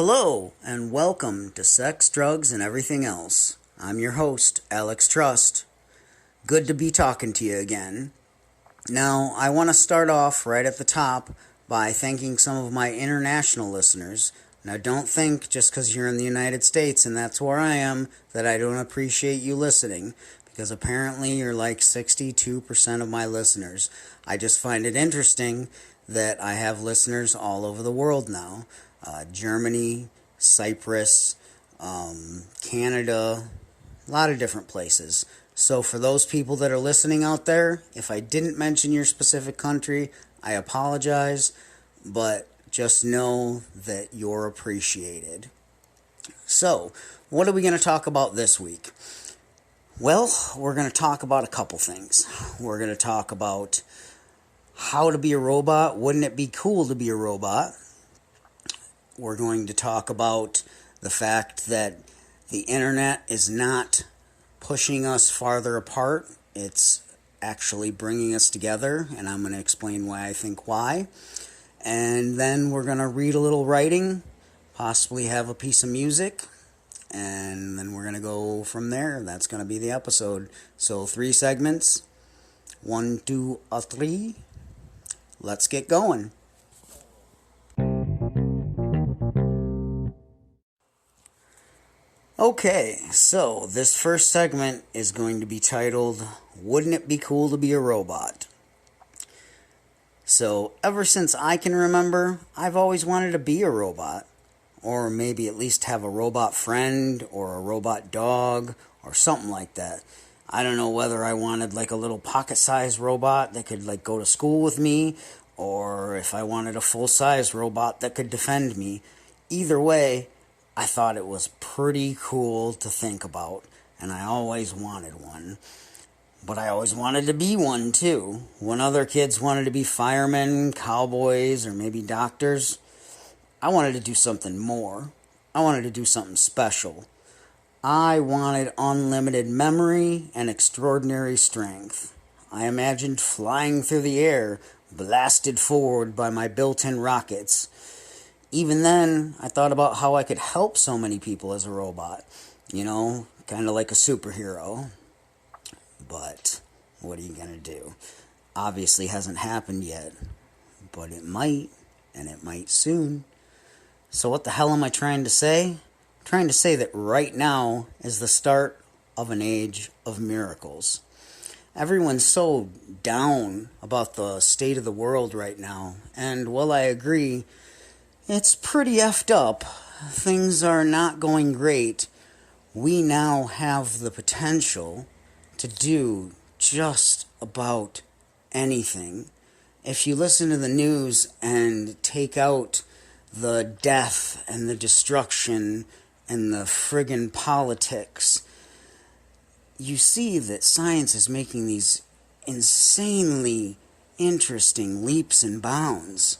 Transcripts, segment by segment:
Hello, and welcome to Sex, Drugs, and Everything Else. I'm your host, Alex Trust. Good to be talking to you again. Now, I want to start off right at the top by thanking some of my international listeners. Now, don't think just because you're in the United States and that's where I am that I don't appreciate you listening, because apparently you're like 62% of my listeners. I just find it interesting that I have listeners all over the world now. Germany, Cyprus, Canada, a lot of different places. So for those people that are listening out there, if I didn't mention your specific country, I apologize, but just know that you're appreciated. So, what are we going to talk about this week? Well, we're going to talk about a couple things. We're going to talk about how to be a robot. Wouldn't it be cool to be a robot? We're going to talk about the fact that the internet is not pushing us farther apart. It's actually bringing us together, and I'm going to explain why I think why. And then we're going to read a little writing, possibly have a piece of music, and then we're going to go from there. That's going to be the episode. So 3 segments. 1, 2, 3. Let's get going. Okay, so this first segment is going to be titled, Wouldn't It Be Cool to Be a Robot? So, ever since I can remember, I've always wanted to be a robot. Or maybe at least have a robot friend, or a robot dog, or something like that. I don't know whether I wanted like a little pocket-sized robot that could like go to school with me, or if I wanted a full-size robot that could defend me. Either way, I thought it was pretty cool to think about, and I always wanted one. But I always wanted to be one, too. When other kids wanted to be firemen, cowboys, or maybe doctors, I wanted to do something more. I wanted to do something special. I wanted unlimited memory and extraordinary strength. I imagined flying through the air, blasted forward by my built-in rockets. Even then, I thought about how I could help so many people as a robot. You know, kind of like a superhero. But what are you going to do? Obviously hasn't happened yet. But it might, and it might soon. So what the hell am I trying to say? I'm trying to say that right now is the start of an age of miracles. Everyone's so down about the state of the world right now. And while I agree, it's pretty effed up. Things are not going great. We now have the potential to do just about anything. If you listen to the news and take out the death and the destruction and the friggin' politics, you see that science is making these insanely interesting leaps and bounds.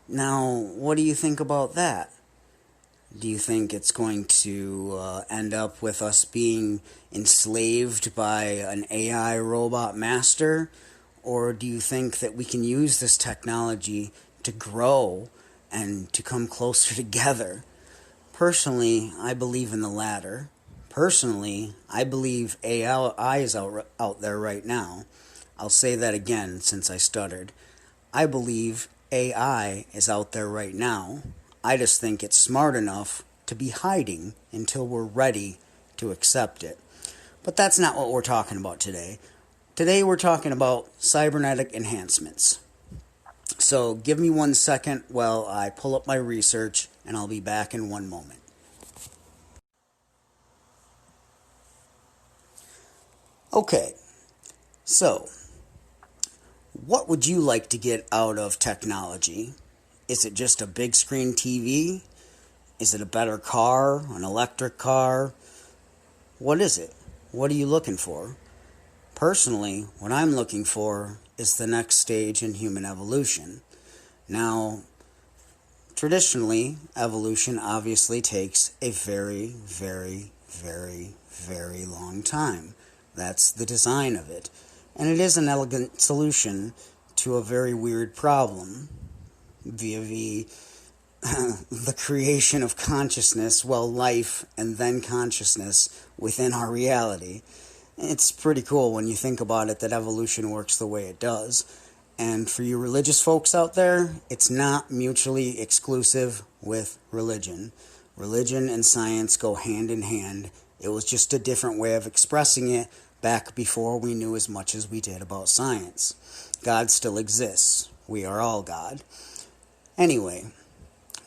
Now, what do you think about that? Do you think it's going to end up with us being enslaved by an AI robot master? Or do you think that we can use this technology to grow and to come closer together? Personally, I believe in the latter. Personally, I believe AI is out there right now. I'll say that again since I stuttered. I believe AI is out there right now. I just think it's smart enough to be hiding until we're ready to accept it. But that's not what we're talking about today. Today we're talking about cybernetic enhancements. So give me 1 second while I pull up my research, and I'll be back in 1 moment. Okay, so what would you like to get out of technology? Is it just a big screen TV? Is it a better car, an electric car? What is it? What are you looking for? Personally, what I'm looking for is the next stage in human evolution. Now, traditionally, evolution obviously takes a very, very, very, very long time. That's the design of it. And it is an elegant solution to a very weird problem, vis-a-vis the creation of consciousness, well, life and then consciousness within our reality. It's pretty cool when you think about it that evolution works the way it does. And for you religious folks out there, it's not mutually exclusive with religion. Religion and science go hand in hand. It was just a different way of expressing it back before we knew as much as we did about science. God still exists. We are all God. Anyway,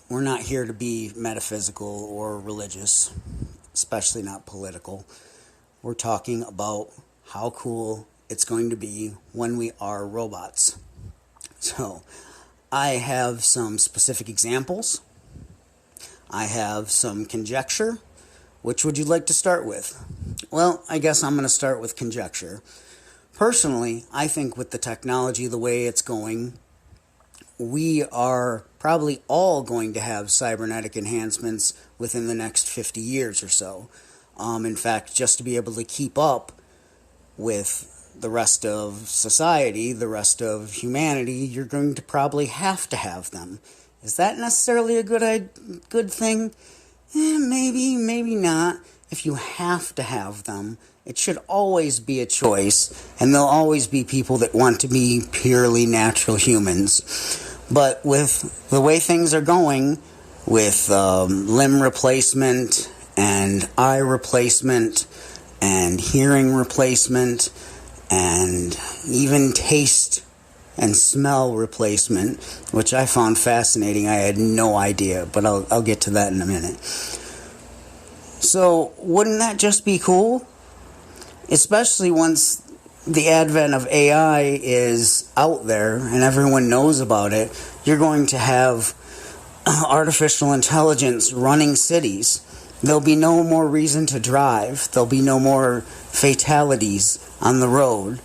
we're not here to be metaphysical or religious, especially not political. We're talking about how cool it's going to be when we are robots. So, I have some specific examples. I have some conjecture. Which would you like to start with? Well, I guess I'm going to start with conjecture. Personally, I think with the technology the way it's going, we are probably all going to have cybernetic enhancements within the next 50 years or so. In fact, just to be able to keep up with the rest of society, the rest of humanity, you're going to probably have to have them. Is that necessarily a good thing? Maybe, maybe not. If you have to have them, it should always be a choice, and there'll always be people that want to be purely natural humans. But with the way things are going, with limb replacement and eye replacement and hearing replacement and even taste and smell replacement, which I found fascinating. I had no idea, but I'll get to that in a minute. So, wouldn't that just be cool? Especially once the advent of AI is out there and everyone knows about it, you're going to have artificial intelligence running cities. There'll be no more reason to drive. There'll be no more fatalities on the road.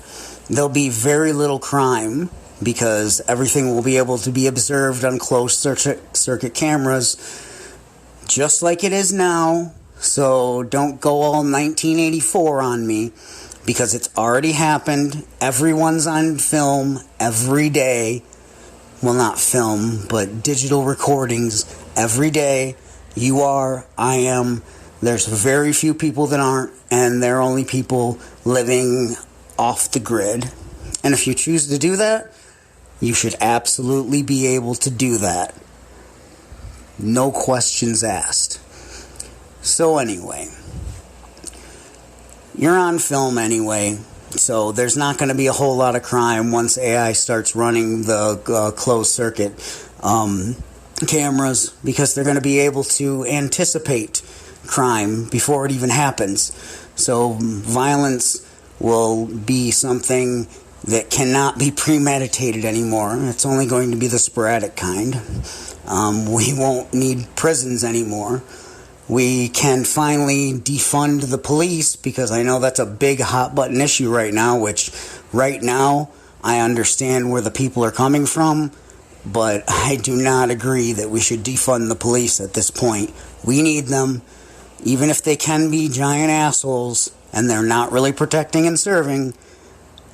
There'll be very little crime because everything will be able to be observed on closed circuit cameras just like it is now. So don't go all 1984 on me because it's already happened. Everyone's on film every day. Well, not film, but digital recordings every day. You are, I am. There's very few people that aren't, and they're only people living off the grid. And if you choose to do that, you should absolutely be able to do that. No questions asked. So anyway, you're on film anyway, so there's not going to be a whole lot of crime once AI starts running the closed circuit cameras, because they're going to be able to anticipate crime before it even happens. So violence will be something that cannot be premeditated anymore. It's only going to be the sporadic kind. We won't need prisons anymore. We can finally defund the police, because I know that's a big hot button issue right now, which right now I understand where the people are coming from, but I do not agree that we should defund the police at this point. We need them, even if they can be giant assholes and they're not really protecting and serving.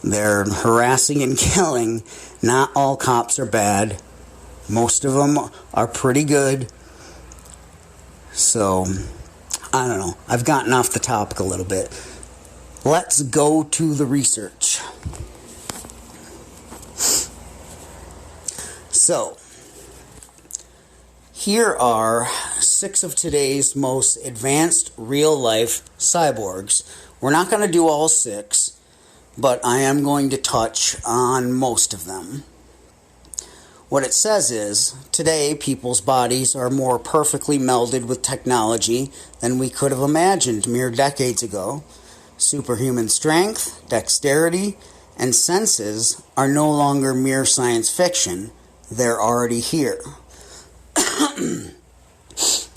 They're harassing and killing. Not all cops are bad. Most of them are pretty good. So, I don't know. I've gotten off the topic a little bit. Let's go to the research. So, here are 6 of today's most advanced real-life cyborgs. We're not going to do all 6, but I am going to touch on most of them. What it says is, today people's bodies are more perfectly melded with technology than we could have imagined mere decades ago. Superhuman strength, dexterity, and senses are no longer mere science fiction. They're already here.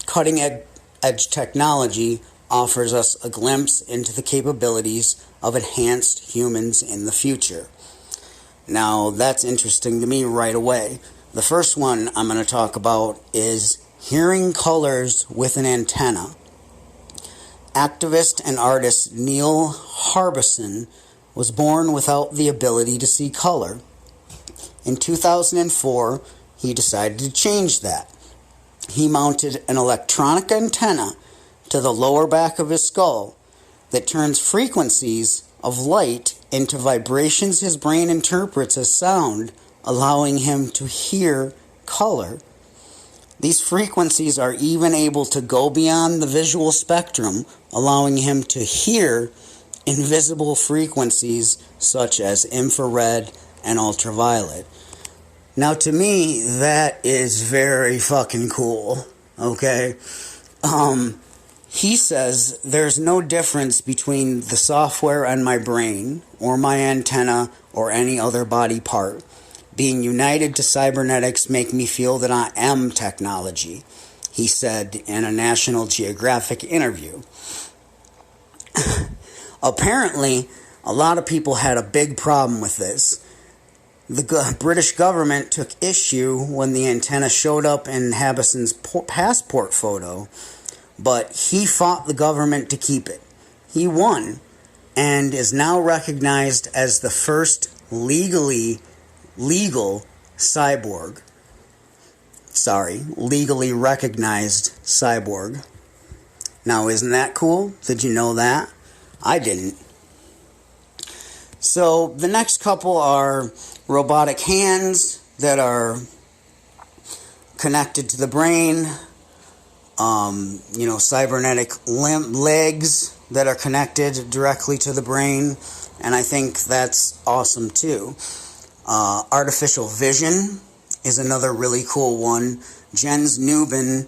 Cutting-edge technology offers us a glimpse into the capabilities of enhanced humans in the future. Now, that's interesting to me right away. The first one I'm going to talk about is hearing colors with an antenna. Activist and artist Neil Harbison was born without the ability to see color. In 2004, he decided to change that. he mounted an electronic antenna to the lower back of his skull that turns frequencies of light into vibrations his brain interprets as sound, allowing him to hear color. These frequencies are even able to go beyond the visual spectrum, allowing him to hear invisible frequencies such as infrared and ultraviolet. Now, to me, that is very fucking cool, okay? He says there's no difference between the software and my brain, or my antenna, or any other body part. Being united to cybernetics make me feel that I am technology, he said in a National Geographic interview. Apparently, a lot of people had a big problem with this. The British government took issue when the antenna showed up in Habison's passport photo, but he fought the government to keep it. He won, and is now recognized as the first legally recognized cyborg. Now, isn't that cool? Did you know that? I didn't. So, the next couple are robotic hands that are connected to the brain. Cybernetic legs that are connected directly to the brain. And I think that's awesome too. Artificial vision is another really cool one. Jens Newman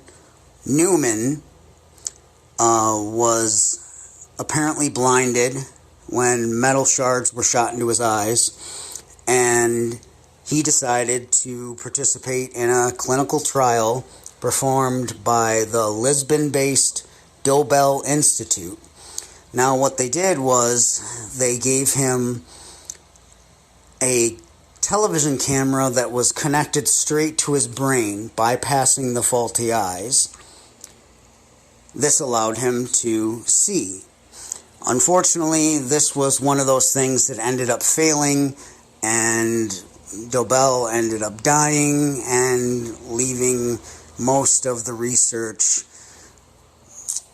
was apparently blinded when metal shards were shot into his eyes, and he decided to participate in a clinical trial performed by the Lisbon-based Dobell Institute. Now, what they did was they gave him a television camera that was connected straight to his brain, bypassing the faulty eyes. This allowed him to see. Unfortunately, this was one of those things that ended up failing, and Dobell ended up dying and leaving most of the research,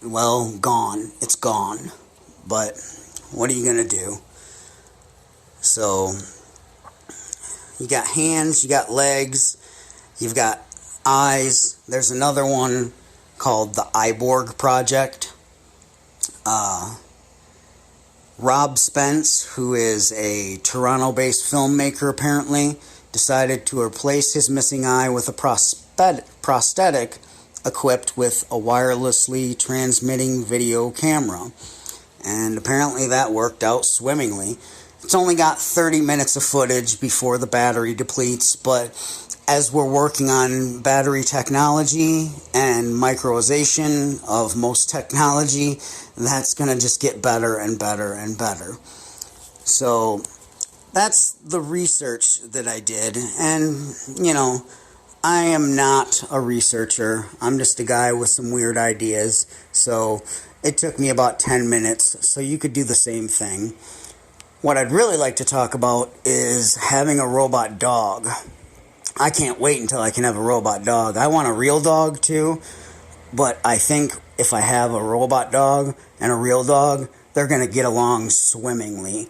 gone. It's gone. But what are you going to do? So, you got hands, you got legs, you've got eyes. There's another one called the Iborg Project. Rob Spence, who is a Toronto-based filmmaker apparently, decided to replace his missing eye with a prosthetic equipped with a wirelessly transmitting video camera. And apparently that worked out swimmingly. It's only got 30 minutes of footage before the battery depletes, but as we're working on battery technology and microization of most technology, that's going to just get better and better and better. So that's the research that I did. And, I am not a researcher. I'm just a guy with some weird ideas. So it took me about 10 minutes. So you could do the same thing. What I'd really like to talk about is having a robot dog. I can't wait until I can have a robot dog. I want a real dog too, but I think if I have a robot dog and a real dog, they're going to get along swimmingly.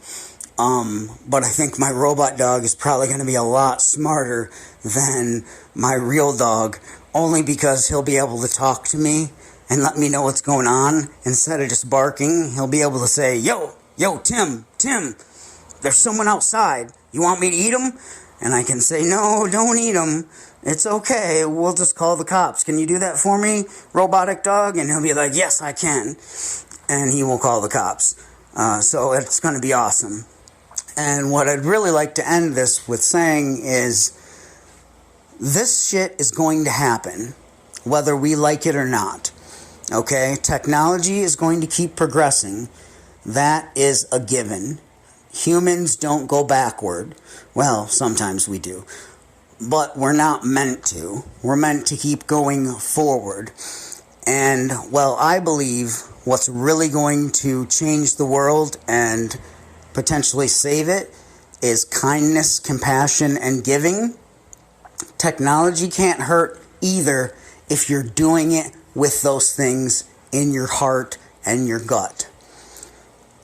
But I think my robot dog is probably going to be a lot smarter than my real dog, only because he'll be able to talk to me and let me know what's going on. Instead of just barking, he'll be able to say, yo, Tim, there's someone outside. You want me to eat him? And I can say, no, don't eat him. It's okay. We'll just call the cops. Can you do that for me, robotic dog? And he'll be like, yes, I can. And he will call the cops. So it's going to be awesome. And what I'd really like to end this with saying is, this shit is going to happen, whether we like it or not. Okay? Technology is going to keep progressing. That is a given. Humans don't go backward. Well, sometimes we do. But we're not meant to. We're meant to keep going forward. And, I believe what's really going to change the world and potentially save it is kindness, compassion, and giving. Technology can't hurt either if you're doing it with those things in your heart and your gut.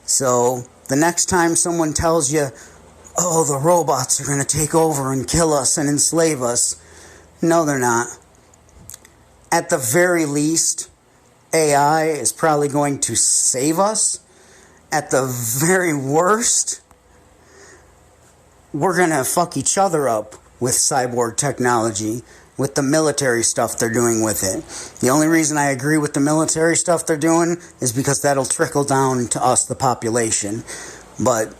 So the next time someone tells you, oh, the robots are going to take over and kill us and enslave us, no, they're not. At the very least, AI is probably going to save us. At the very worst, we're going to fuck each other up with cyborg technology, with the military stuff they're doing with it. The only reason I agree with the military stuff they're doing is because that'll trickle down to us, the population. But,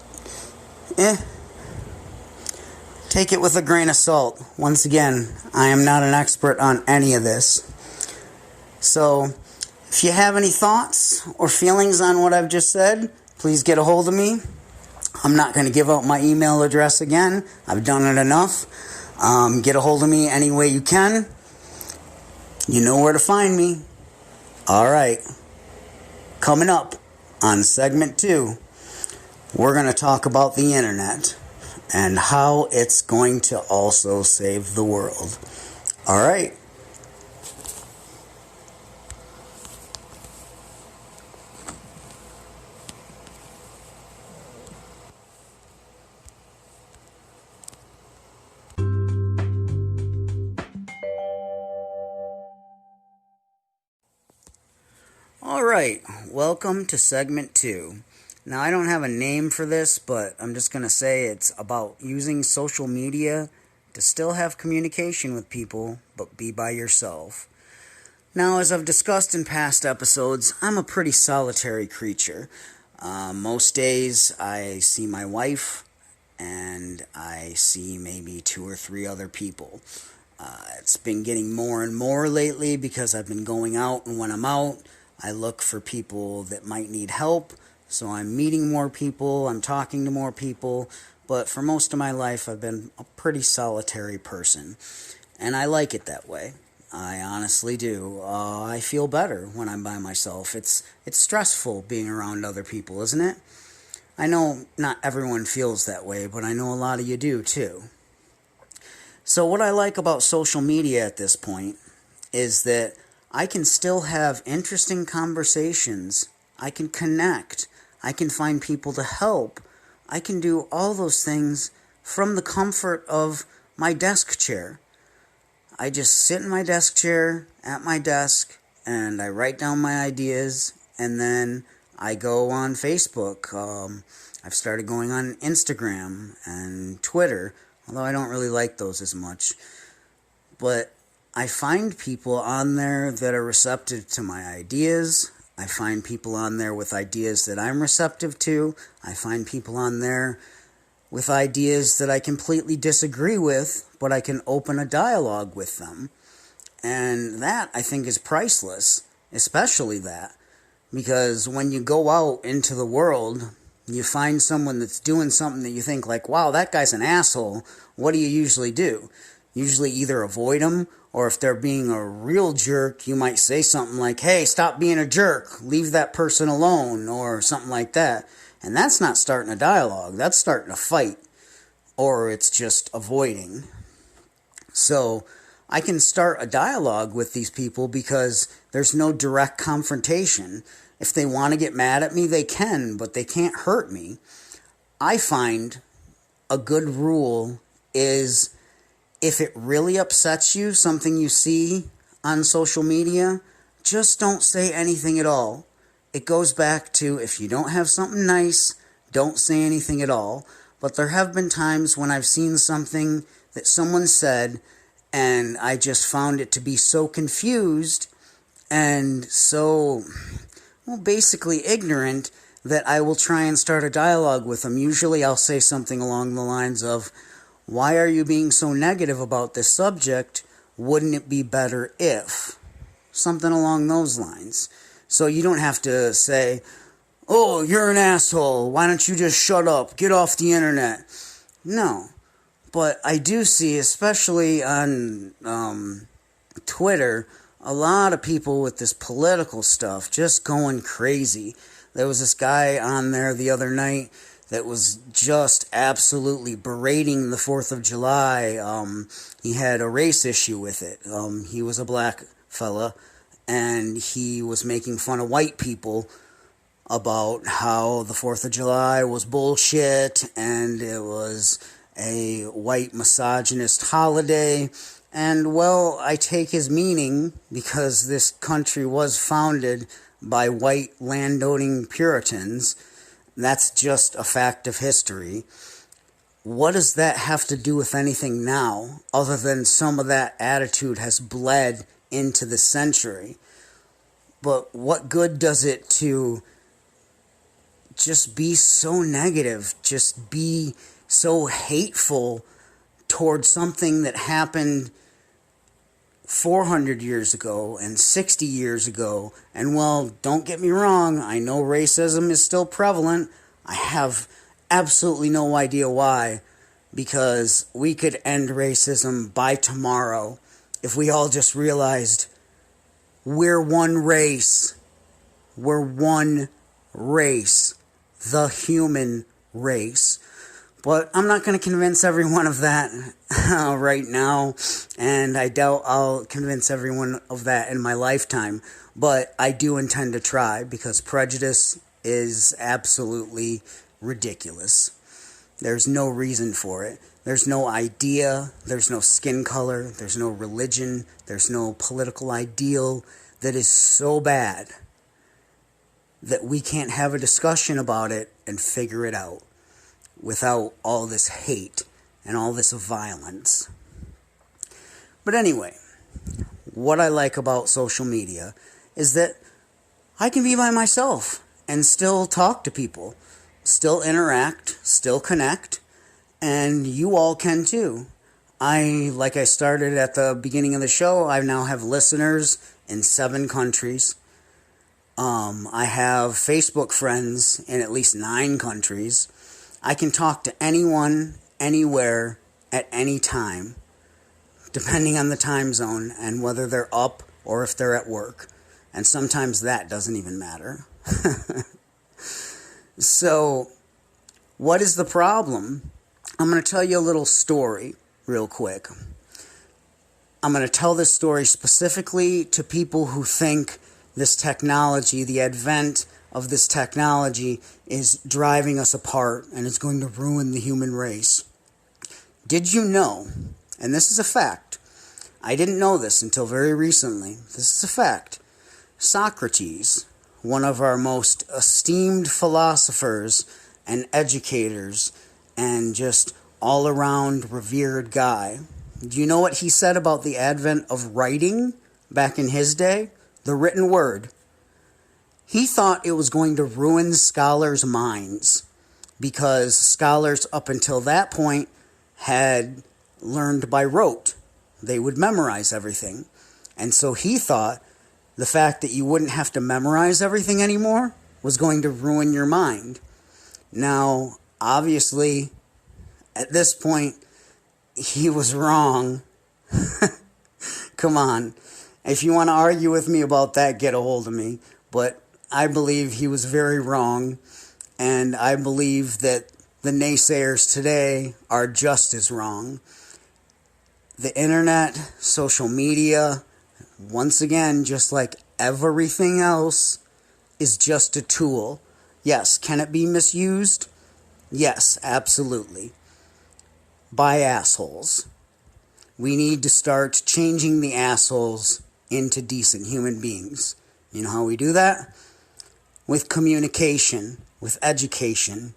take it with a grain of salt. Once again, I am not an expert on any of this. So, if you have any thoughts or feelings on what I've just said, please get a hold of me. I'm not going to give out my email address again. I've done it enough. Get a hold of me any way you can. You know where to find me. Alright. Coming up on segment 2, we're going to talk about the internet and how it's going to also save the world. Alright. Alright, welcome to segment 2. Now, I don't have a name for this, but I'm just going to say it's about using social media to still have communication with people, but be by yourself. Now, as I've discussed in past episodes, I'm a pretty solitary creature. Most days I see my wife, and I see maybe 2 or 3 other people. It's been getting more and more lately because I've been going out, and when I'm out, I look for people that might need help, so I'm meeting more people, I'm talking to more people, but for most of my life I've been a pretty solitary person, and I like it that way. I honestly do. I feel better when I'm by myself. It's stressful being around other people, isn't it? I know not everyone feels that way, but I know a lot of you do too. So what I like about social media at this point is that I can still have interesting conversations. I can connect. I can find people to help. I can do all those things from the comfort of my desk chair. I just sit in my desk chair at my desk and I write down my ideas, and then I go on Facebook. I've started going on Instagram and Twitter, although I don't really like those as much. But I find people on there that are receptive to my ideas. I find people on there with ideas that I'm receptive to. I find people on there with ideas that I completely disagree with, but I can open a dialogue with them. And that, I think, is priceless, especially that. Because when you go out into the world, you find someone that's doing something that you think like, wow, that guy's an asshole. What do you usually do? Usually either avoid them, or if they're being a real jerk, you might say something like, hey, stop being a jerk, leave that person alone, or something like that. And that's not starting a dialogue, that's starting a fight, or it's just avoiding. So I can start a dialogue with these people because there's no direct confrontation. If they want to get mad at me, they can, but they can't hurt me. I find a good rule is, if it really upsets you, something you see on social media, just don't say anything at all. It goes back to, if you don't have something nice, don't say anything at all. But there have been times when I've seen something that someone said, and I just found it to be so confused and so, basically ignorant, that I will try and start a dialogue with them. Usually I'll say something along the lines of, why are you being so negative about this subject? Wouldn't it be better if? Something along those lines. So you don't have to say, oh, you're an asshole. Why don't you just shut up? Get off the internet. No. But I do see, especially on Twitter, a lot of people with this political stuff just going crazy. There was this guy on there the other night that was just absolutely berating the 4th of July. He had a race issue with it. He was a black fella, and he was making fun of white people about how the 4th of July was bullshit and it was a white misogynist holiday. And, well, I take his meaning because this country was founded by white landowning Puritans. That's just a fact of history. What does that have to do with anything now, other than some of that attitude has bled into the century? But what good does it to just be so negative, just be so hateful towards something that happened 400 years ago and 60 years ago? And, well, don't get me wrong, I know racism is still prevalent. I have absolutely no idea why, because we could end racism by tomorrow if we all just realized we're one race. We're one race. The human race. But I'm not going to convince everyone of that right now, and I doubt I'll convince everyone of that in my lifetime. But I do intend to try, because prejudice is absolutely ridiculous. There's no reason for it. There's no idea, there's no skin color, there's no religion, there's no political ideal that is so bad that we can't have a discussion about it and figure it out without all this hate and all this violence. But anyway, what I like about social media is that I can be by myself and still talk to people, still interact, still connect, and you all can too. Like I started at the beginning of the show, I now have listeners in 7 countries. I have Facebook friends in at least 9 countries. I can talk to anyone, anywhere, at any time, depending on the time zone and whether they're up or if they're at work. And sometimes that doesn't even matter. So, what is the problem? I'm going to tell you a little story real quick. I'm going to tell this story specifically to people who think this technology, the advent of this technology, is driving us apart and is going to ruin the human race. Did you know, and this is a fact, I didn't know this until very recently, this is a fact, Socrates, one of our most esteemed philosophers and educators and just all-around revered guy, do you know what he said about the advent of writing back in his day? The written word. He thought it was going to ruin scholars' minds because scholars up until that point had learned by rote. They would memorize everything. And so he thought the fact that you wouldn't have to memorize everything anymore was going to ruin your mind. Now, obviously, at this point, he was wrong. Come on. If you want to argue with me about that, get a hold of me. But I believe he was very wrong, and I believe that the naysayers today are just as wrong. The internet, social media, once again, just like everything else, is just a tool. Yes, can it be misused? Yes, absolutely. By assholes. We need to start changing the assholes into decent human beings. You know how we do that? With communication, with education,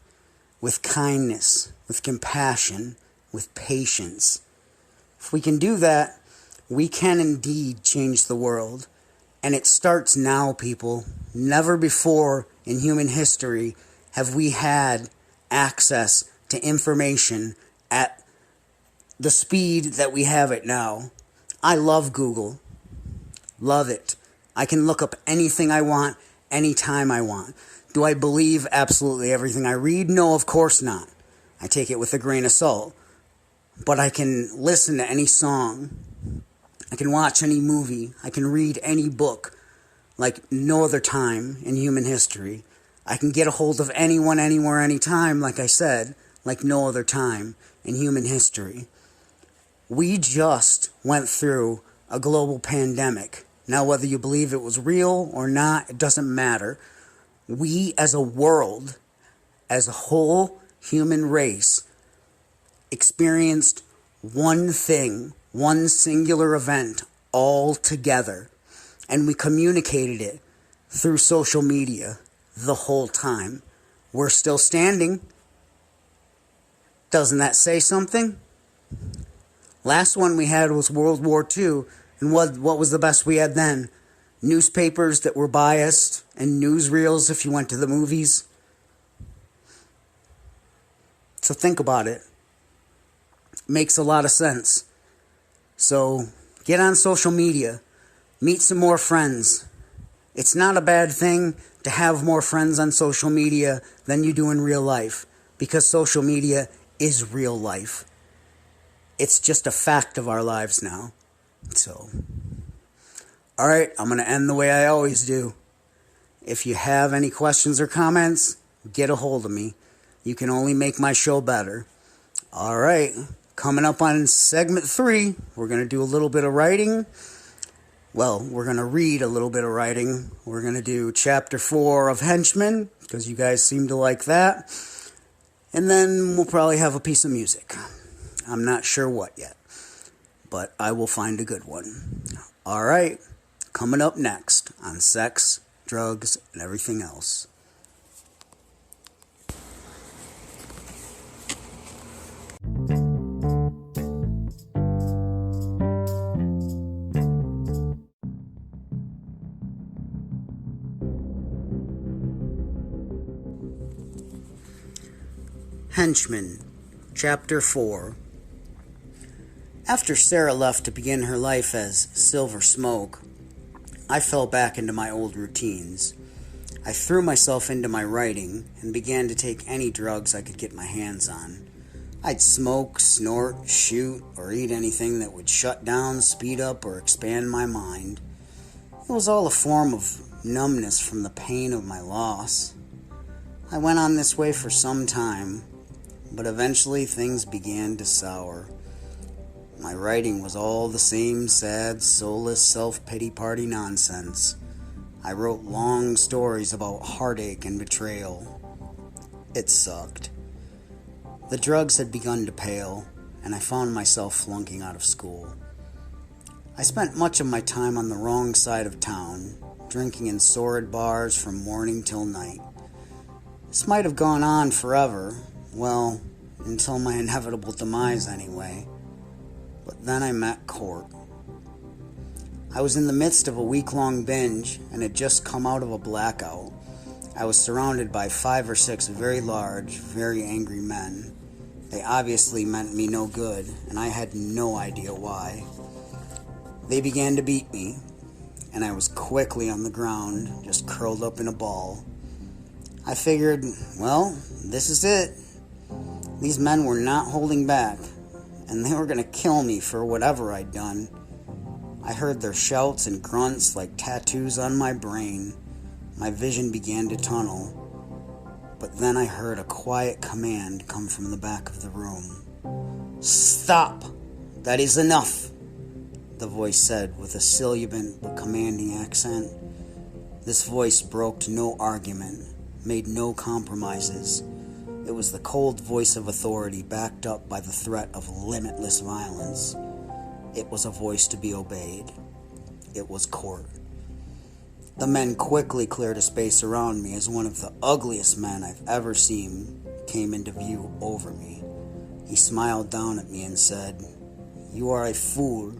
with kindness, with compassion, with patience. If we can do that, we can indeed change the world. And it starts now, people. Never before in human history have we had access to information at the speed that we have it now. I love Google. Love it. I can look up anything I want, anytime I want. Do I believe absolutely everything I read? No, of course not. I take it with a grain of salt. But I can listen to any song. I can watch any movie. I can read any book like no other time in human history. I can get a hold of anyone, anywhere, anytime, like I said, like no other time in human history. We just went through a global pandemic. Now, whether you believe it was real or not, it doesn't matter. We as a world, as a whole human race, experienced one thing, one singular event all together. And we communicated it through social media the whole time. We're still standing. Doesn't that say something? Last one we had was World War II. And what was the best we had then? Newspapers that were biased and newsreels if you went to the movies. So think about it. Makes a lot of sense. So get on social media. Meet some more friends. It's not a bad thing to have more friends on social media than you do in real life, because social media is real life. It's just a fact of our lives now. So, alright, I'm going to end the way I always do. If you have any questions or comments, get a hold of me. You can only make my show better. Alright, coming up on segment 3, we're going to do a little bit of writing. Well, we're going to read a little bit of writing. We're going to do chapter 4 of Henchman, because you guys seem to like that. And then we'll probably have a piece of music. I'm not sure what yet, but I will find a good one. All right, coming up next on sex, drugs, and everything else. Henchman, Chapter 4. After Sarah left to begin her life as Silver Smoke, I fell back into my old routines. I threw myself into my writing and began to take any drugs I could get my hands on. I'd smoke, snort, shoot, or eat anything that would shut down, speed up, or expand my mind. It was all a form of numbness from the pain of my loss. I went on this way for some time, but eventually things began to sour. My writing was all the same sad, soulless, self-pity party nonsense. I wrote long stories about heartache and betrayal. It sucked. The drugs had begun to pale, and I found myself flunking out of school. I spent much of my time on the wrong side of town, drinking in sordid bars from morning till night. This might have gone on forever, well, until my inevitable demise anyway. But then I met Court. I was in the midst of a week-long binge and had just come out of a blackout. I was surrounded by 5 or 6 very large, very angry men. They obviously meant me no good, and I had no idea why. They began to beat me, and I was quickly on the ground, just curled up in a ball. I figured, well, this is it. These men were not holding back, and they were going to kill me for whatever I'd done. I heard their shouts and grunts like tattoos on my brain. My vision began to tunnel. But then I heard a quiet command come from the back of the room. "Stop! That is enough!" the voice said with a sibilant but commanding accent. This voice broke no argument, made no compromises. It was the cold voice of authority backed up by the threat of limitless violence. It was a voice to be obeyed. It was Court. The men quickly cleared a space around me as one of the ugliest men I've ever seen came into view over me. He smiled down at me and said, "You are a fool,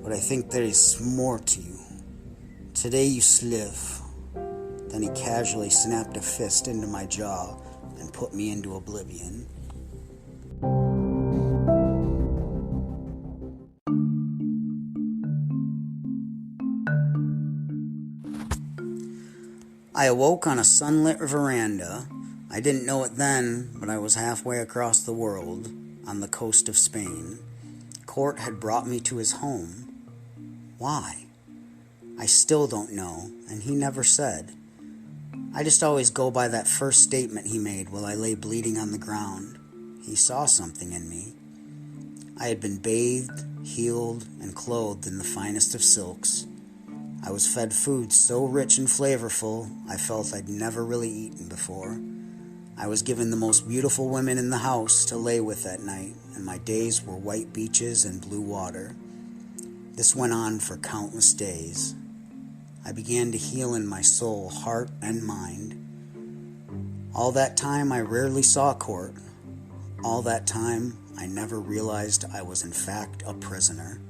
but I think there is more to you. Today you live." Then he casually snapped a fist into my jaw and put me into oblivion. I awoke on a sunlit veranda. I didn't know it then, but I was halfway across the world, on the coast of Spain. Court had brought me to his home. Why? I still don't know, and he never said. I just always go by that first statement he made while I lay bleeding on the ground. He saw something in me. I had been bathed, healed, and clothed in the finest of silks. I was fed food so rich and flavorful, I felt I'd never really eaten before. I was given the most beautiful women in the house to lay with at night, and my days were white beaches and blue water. This went on for countless days. I began to heal in my soul, heart, and mind. All that time, I rarely saw Court. All that time, I never realized I was in fact a prisoner.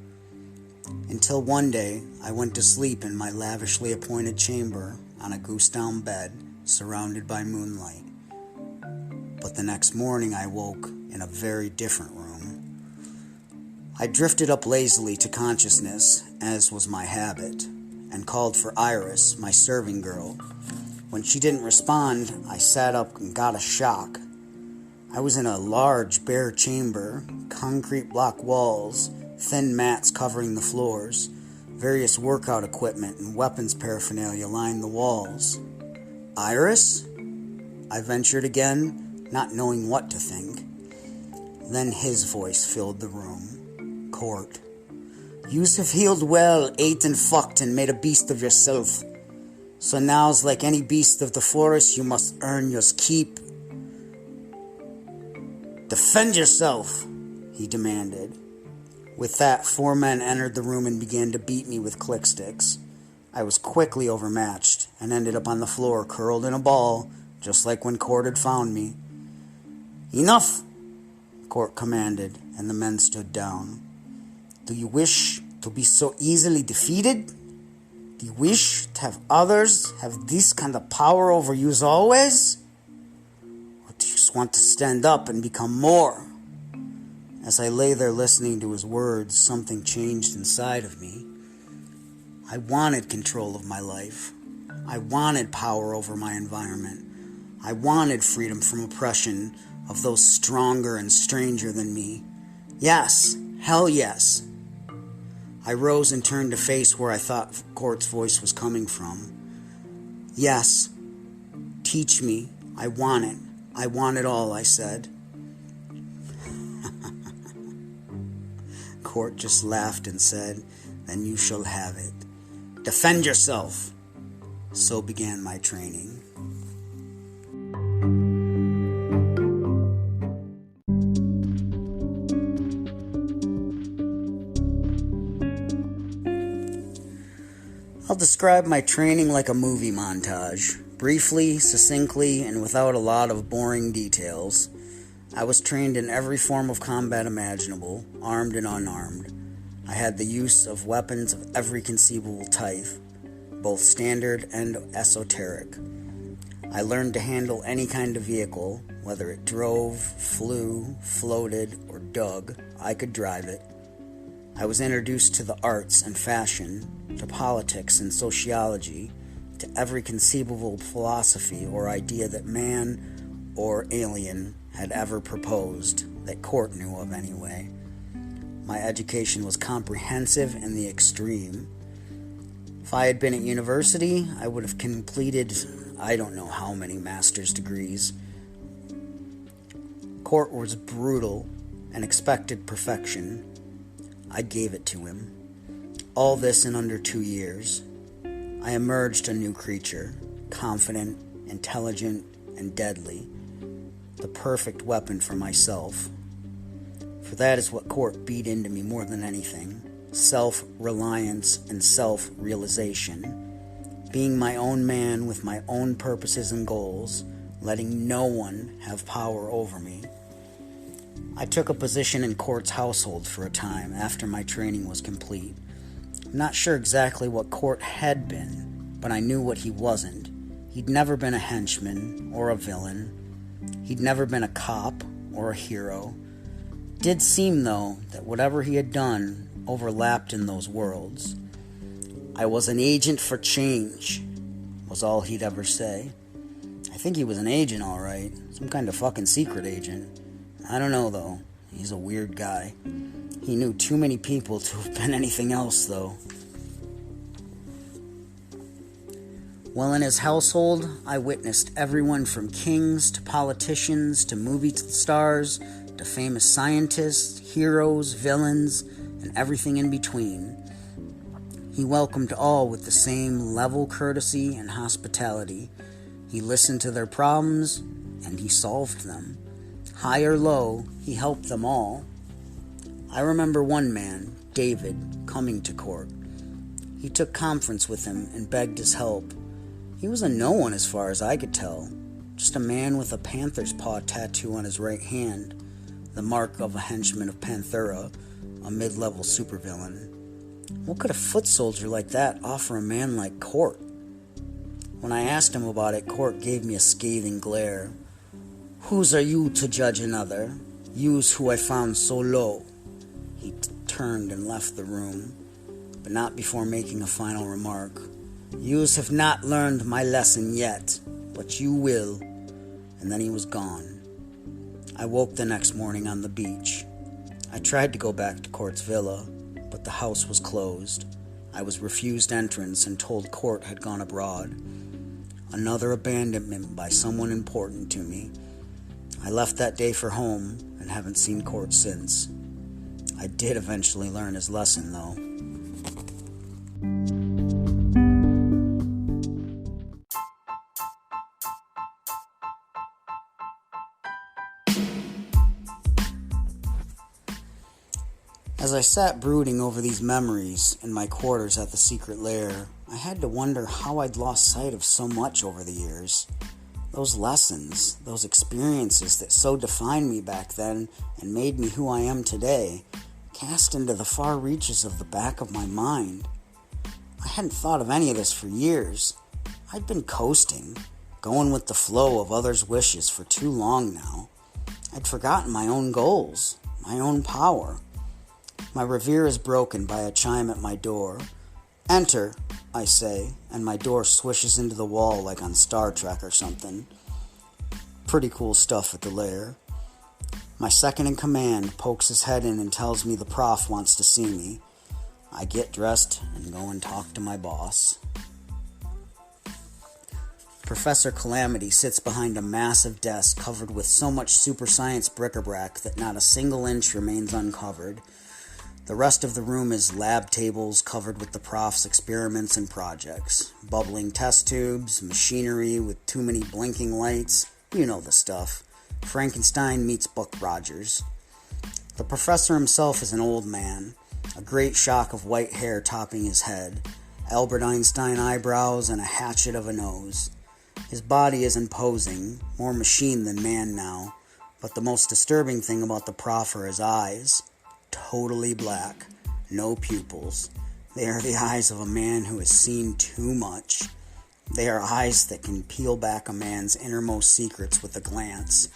Until one day, I went to sleep in my lavishly appointed chamber on a goose-down bed, surrounded by moonlight. But the next morning, I woke in a very different room. I drifted up lazily to consciousness, as was my habit, and called for Iris, my serving girl. When she didn't respond, I sat up and got a shock. I was in a large, bare chamber, concrete block walls, thin mats covering the floors, various workout equipment and weapons paraphernalia lined the walls. Iris? I ventured again, not knowing what to think. Then his voice filled the room. Court. Yous have healed well, ate and fucked, and made a beast of yourself. So now's like any beast of the forest, you must earn your keep. Defend yourself, he demanded. With that, 4 men entered the room and began to beat me with click sticks. I was quickly overmatched and ended up on the floor, curled in a ball, just like when Court had found me. Enough, Court commanded, and the men stood down. Do you wish to be so easily defeated? Do you wish to have others have this kind of power over you as always? Or do you just want to stand up and become more? As I lay there listening to his words, something changed inside of me. I wanted control of my life. I wanted power over my environment. I wanted freedom from oppression of those stronger and stranger than me. Yes, hell yes. I rose and turned to face where I thought Court's voice was coming from. Yes, teach me. I want it. I want it all, I said. Court just laughed and said, then you shall have it. Defend yourself. So began my training. I'll describe my training like a movie montage, briefly, succinctly, and without a lot of boring details. I was trained in every form of combat imaginable, armed and unarmed. I had the use of weapons of every conceivable type, both standard and esoteric. I learned to handle any kind of vehicle, whether it drove, flew, floated, or dug. I could drive it. I was introduced to the arts and fashion, to politics and sociology, to every conceivable philosophy or idea that man or alien had ever proposed, that Court knew of anyway. My education was comprehensive in the extreme. If I had been at university, I would have completed I don't know how many master's degrees. Court was brutal and expected perfection. I gave it to him. All this in under 2 years. I emerged a new creature, confident, intelligent, and deadly. The perfect weapon for myself. For that is what Court beat into me more than anything. Self-reliance and self-realization. Being my own man with my own purposes and goals, letting no one have power over me. I took a position in Court's household for a time after my training was complete. I'm not sure exactly what Court had been, but I knew what he wasn't. He'd never been a henchman or a villain. He'd never been a cop or a hero. It did seem, though, that whatever he had done overlapped in those worlds. I was an agent for change, was all he'd ever say. I think he was an agent, all right. Some kind of fucking secret agent. I don't know, though. He's a weird guy. He knew too many people to have been anything else, though. While in his household, I witnessed everyone from kings to politicians to movie stars to famous scientists, heroes, villains, and everything in between. He welcomed all with the same level courtesy and hospitality. He listened to their problems, and he solved them. High or low, he helped them all. I remember one man, David, coming to court. He took conference with him and begged his help. He was a no one as far as I could tell, just a man with a panther's paw tattoo on his right hand, the mark of a henchman of Panthera, a mid-level supervillain. What could a foot soldier like that offer a man like Court? When I asked him about it, Court gave me a scathing glare. "Whose are you to judge another? You's who I found so low." He turned and left the room, but not before making a final remark. "Yous have not learned my lesson yet, but you will." And then he was gone. I woke the next morning on the beach. I tried to go back to Court's villa, but the house was closed. I was refused entrance and told Court had gone abroad. Another abandonment by someone important to me. I left that day for home and haven't seen Court since. I did eventually learn his lesson, though. As I sat brooding over these memories in my quarters at the secret lair, I had to wonder how I'd lost sight of so much over the years. Those lessons, those experiences that so defined me back then and made me who I am today, cast into the far reaches of the back of my mind. I hadn't thought of any of this for years. I'd been coasting, going with the flow of others' wishes for too long now. I'd forgotten my own goals, my own power. My revere is broken by a chime at my door. "Enter," I say, and my door swishes into the wall like on Star Trek or something. Pretty cool stuff at the lair. My second in command pokes his head in and tells me the prof wants to see me. I get dressed and go and talk to my boss. Professor Calamity sits behind a massive desk covered with so much super science bric-a-brac that not a single inch remains uncovered. The rest of the room is lab tables covered with the prof's experiments and projects. Bubbling test tubes, machinery with too many blinking lights. You know the stuff. Frankenstein meets Buck Rogers. The professor himself is an old man, a great shock of white hair topping his head, Albert Einstein eyebrows, and a hatchet of a nose. His body is imposing, more machine than man now, but the most disturbing thing about the prof are his eyes. Totally black, no pupils. They are the eyes of a man who has seen too much. They are eyes that can peel back a man's innermost secrets with a glance.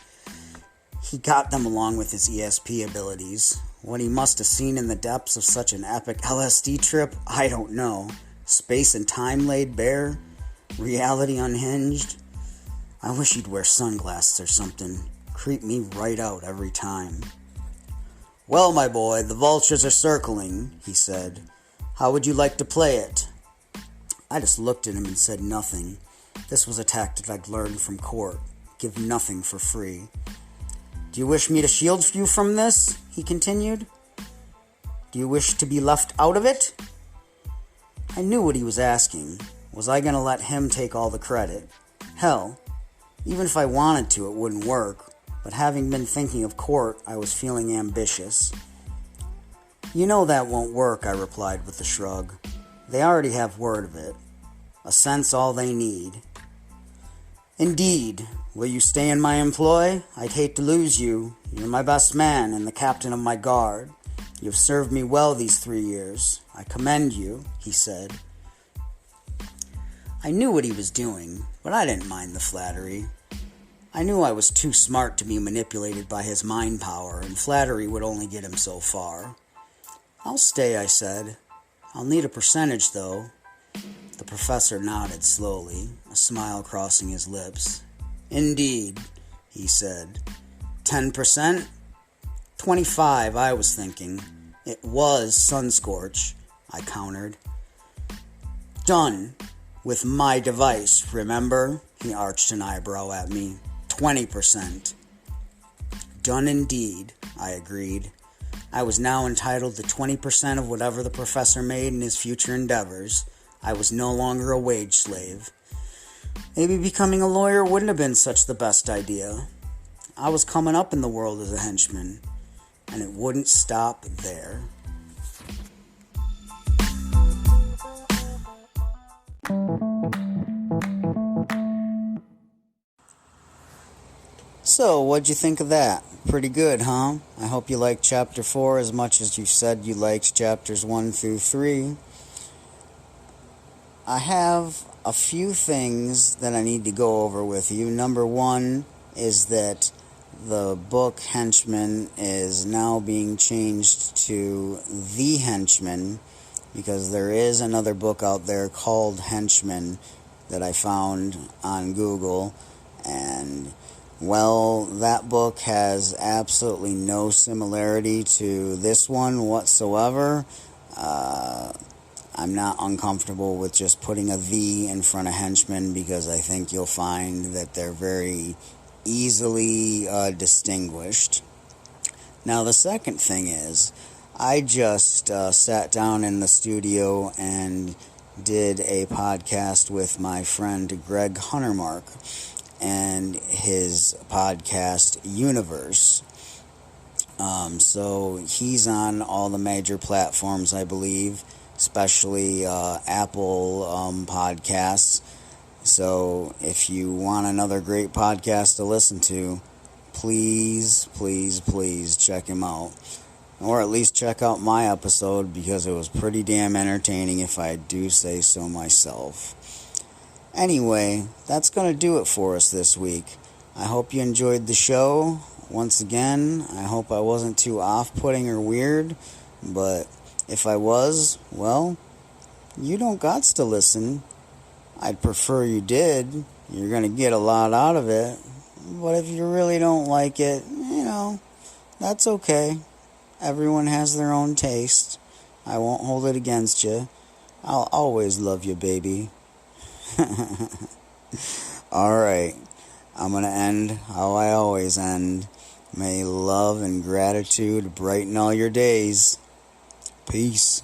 He got them along with his ESP abilities. What he must have seen in the depths of such an epic LSD trip, I don't know. Space and time laid bare? Reality unhinged? I wish he'd wear sunglasses or something. Creep me right out every time. "Well, my boy, the vultures are circling," he said. "How would you like to play it?" I just looked at him and said nothing. This was a tactic I'd learned from Court. Give nothing for free. "Do you wish me to shield you from this?" he continued. "Do you wish to be left out of it?" I knew what he was asking. Was I going to let him take all the credit? Hell, even if I wanted to, it wouldn't work. But having been thinking of Court, I was feeling ambitious. "You know that won't work," I replied with a shrug. "They already have word of it. A sense all they need." "Indeed. Will you stay in my employ? I'd hate to lose you. You're my best man and the captain of my guard. You've served me well these 3 years. I commend you," he said. I knew what he was doing, but I didn't mind the flattery. I knew I was too smart to be manipulated by his mind power, and flattery would only get him so far. "I'll stay," I said. "I'll need a percentage, though." The professor nodded slowly, a smile crossing his lips. "Indeed," he said. 10%? 25, I was thinking. It was Sunscorch, I countered. "Done. With my device, remember?" He arched an eyebrow at me. 20%. "Done indeed," I agreed. I was now entitled to 20% of whatever the professor made in his future endeavors. I was no longer a wage slave. Maybe becoming a lawyer wouldn't have been such the best idea. I was coming up in the world as a henchman, and it wouldn't stop there. So, what'd you think of that? Pretty good, huh? I hope you liked Chapter 4 as much as you said you liked Chapters 1 through 3. I have a few things that I need to go over with you. Number one is that the book Henchman is now being changed to The Henchman, because there is another book out there called Henchman that I found on Google, and well, that book has absolutely no similarity to this one whatsoever. I'm not uncomfortable with just putting a "the" in front of Henchman, because I think you'll find that they're very easily distinguished. Now, the second thing is, I just sat down in the studio and did a podcast with my friend Greg Huntermark and his podcast Universe. So he's on all the major platforms, I believe, especially Apple podcasts. So if you want another great podcast to listen to, please check him out. Or at least check out my episode, because it was pretty damn entertaining, if I do say so myself. Anyway, that's going to do it for us this week. I hope you enjoyed the show. Once again, I hope I wasn't too off-putting or weird, but if I was, well, you don't gots to listen. I'd prefer you did. You're going to get a lot out of it. But if you really don't like it, that's okay. Everyone has their own taste. I won't hold it against you. I'll always love you, baby. Alright, I'm going to end how I always end. May love and gratitude brighten all your days. Peace.